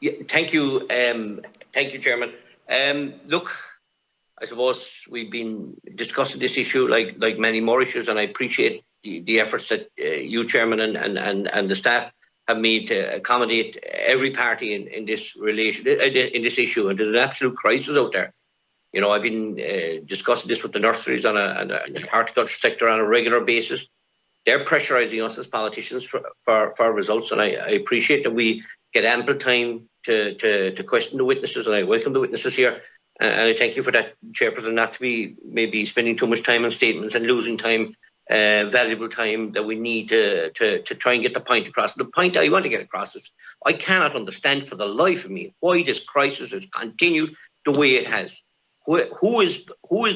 Yeah, thank you, Chairman. Look, I suppose we've been discussing this issue like many more issues, and I appreciate the efforts that you, Chairman, and the staff have made to accommodate every party in this issue. And there's an absolute crisis out there. You know, I've been discussing this with the nurseries and the horticulture sector on a regular basis. They're pressurising us as politicians for results, and I appreciate that we get ample time to question the witnesses, and I welcome the witnesses here. And I thank you for that, Chairperson, not to be maybe spending too much time on statements and losing time, valuable time that we need to try and get the point across. The point I want to get across is I cannot understand for the life of me why this crisis has continued the way it has. Who is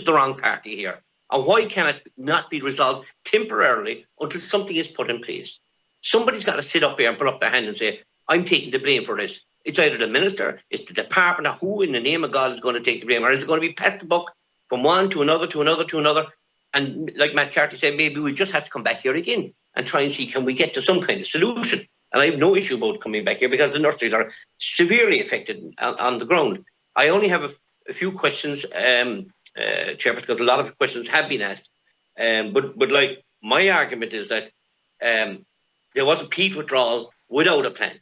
the wrong party here? And why can it not be resolved temporarily until something is put in place? Somebody's got to sit up here and put up their hand and say, I'm taking the blame for this. It's either the minister, it's the department, or who in the name of God is going to take the blame? Or is it going to be passed the buck from one to another, to another, to another? And like Matt Carty said, maybe we just have to come back here again and try and see, can we get to some kind of solution? And I have no issue about coming back here because the nurseries are severely affected on the ground. I only have a few questions, Chairperson, because a lot of questions have been asked. But like my argument is that there was a peat withdrawal without a plan.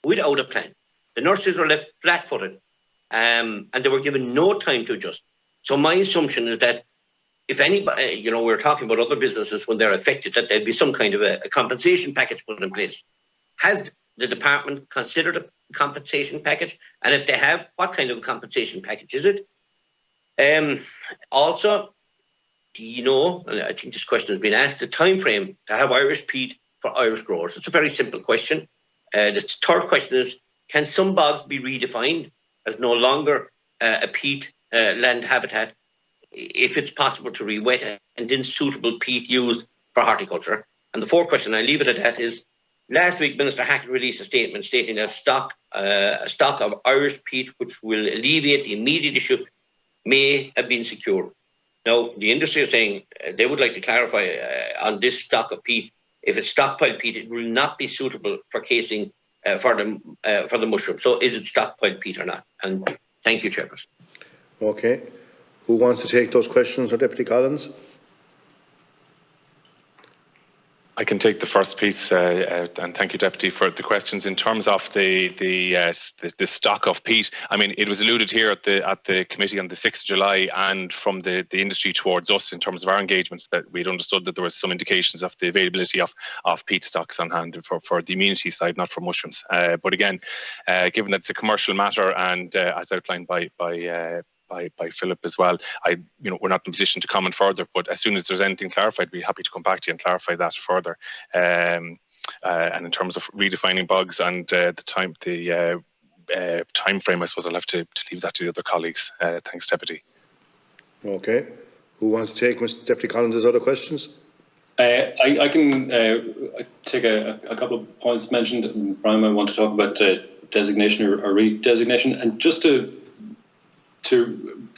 Without a plan. The nurseries were left flat-footed and they were given no time to adjust. So my assumption is that if anybody, you know, we're talking about other businesses when they're affected, that there'd be some kind of a compensation package put in place. Has the department considered a compensation package? And if they have, what kind of a compensation package is it? Also, do you know, and I think this question has been asked, the time frame to have Irish peat for Irish growers? It's a very simple question. The third question is, can some bogs be redefined as no longer a peat land habitat if it's possible to re-wet and then suitable peat used for horticulture? And the fourth question, I leave it at that, is last week Minister Hackett released a statement stating that a stock of Irish peat which will alleviate the immediate issue may have been secured. Now, the industry is saying they would like to clarify on this stock of peat. If it's stockpiled peat, it will not be suitable for casing for the mushroom. So is it stockpiled peat or not? And thank you, Chairperson. Okay. Who wants to take those questions? Deputy Collins? I can take the first piece, and thank you, Deputy, for the questions. In terms of the stock of peat, I mean, it was alluded here at the committee on the 6th of July, and from the industry towards us in terms of our engagements, that we'd understood that there was some indications of the availability of peat stocks on hand for the amenity side, not for mushrooms. But again, given that it's a commercial matter, and as outlined by Philip as well, we're not in a position to comment further, but as soon as there's anything clarified, we'd be happy to come back to you and clarify that further. And in terms of redefining bogs and the time frame, I suppose I'll have to leave that to the other colleagues. Thanks, Deputy. Okay. Who wants to take Mr. Deputy Collins' other questions? I can take a couple of points mentioned. Brian, I want to talk about designation or redesignation, and just to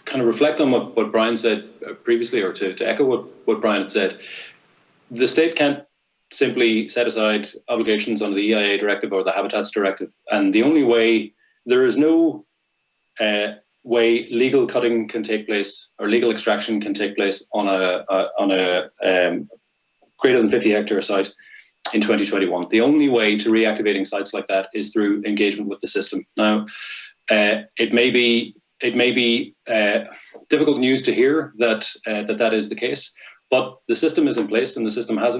kind of reflect on what Brian said previously, or to echo what Brian had said. The state can't simply set aside obligations under the EIA directive or the Habitats directive, and the only way, there is no way legal cutting can take place or legal extraction can take place on a greater than 50 hectare site in 2021. The only way to reactivating sites like that is through engagement with the system. Now, it may be difficult news to hear that is the case, but the system is in place, and the system has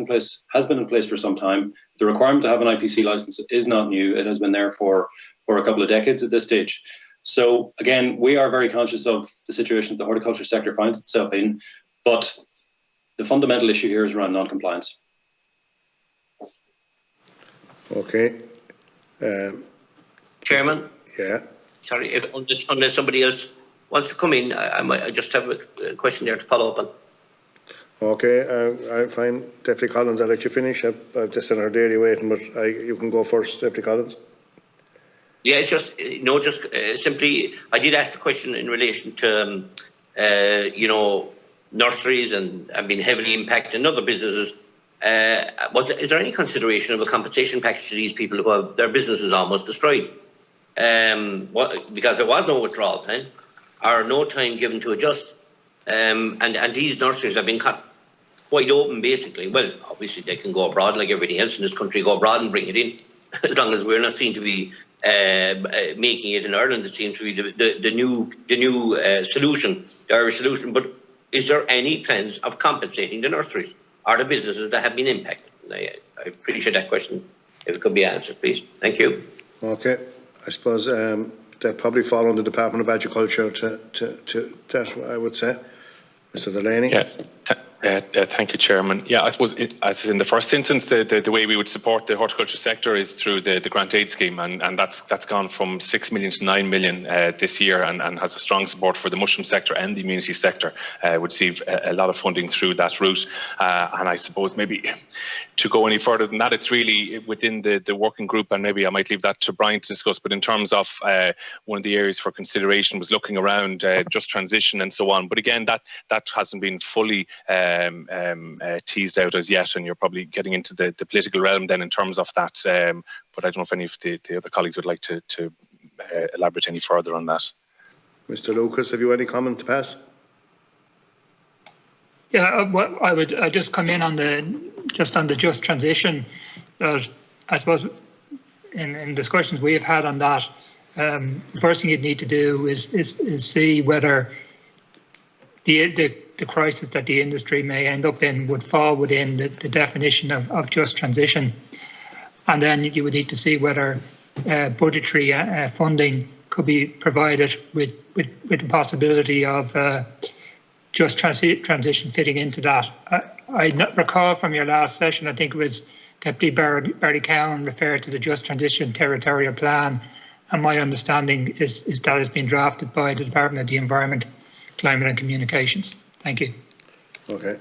been in place for some time. The requirement to have an IPC license is not new. It has been there for a couple of decades at this stage. So again, we are very conscious of the situation the horticulture sector finds itself in, but the fundamental issue here is around non-compliance. Okay. Chairman? Yeah. Sorry, unless somebody else wants to come in, I just have a question there to follow up on. Okay, I'm fine. Deputy Collins, I'll let you finish. I've just another daily waiting, but you can go first, Deputy Collins. Yeah, it's just, simply, I did ask the question in relation to, nurseries and have been heavily impacted in other businesses. Is there any consideration of a compensation package to these people who have their businesses almost destroyed? because there was no withdrawal plan or no time given to adjust. And these nurseries have been cut wide open, basically. Well, obviously they can go abroad like everything else in this country, go abroad and bring it in, as long as we're not seen to be making it in Ireland. It seems to be the new solution, the Irish solution. But is there any plans of compensating the nurseries or the businesses that have been impacted? I appreciate that question. If it could be answered, please. Thank you. Okay. I suppose they'll probably fall under the Department of Agriculture to that, I would say. Mr. Delaney. Yeah. Thank you, Chairman. Yeah, I suppose, as in the first instance, the way we would support the horticulture sector is through the grant aid scheme, and that's gone from 6 million to 9 million this year, and has a strong support for the mushroom sector and the immunity sector. Would receive a lot of funding through that route, and I suppose maybe to go any further than that, it's really within the working group, and maybe I might leave that to Brian to discuss. But in terms of one of the areas for consideration was looking around just transition and so on. But again, that hasn't been fully teased out as yet, and you're probably getting into the political realm then in terms of that. But I don't know if any of the other colleagues would like to elaborate any further on that. Mr. Lucas, have you any comment to pass? Yeah, I would just come in on the just transition. I suppose in discussions we have had on that, the first thing you'd need to do is see whether the crisis that the industry may end up in would fall within the definition of just transition. And then you would need to see whether budgetary funding could be provided with the possibility of just transition fitting into that. I recall from your last session, I think it was Deputy Barry Cowan referred to the Just Transition Territorial Plan, and my understanding is that it's been drafted by the Department of the Environment, Climate and Communications. Thank you. Okay.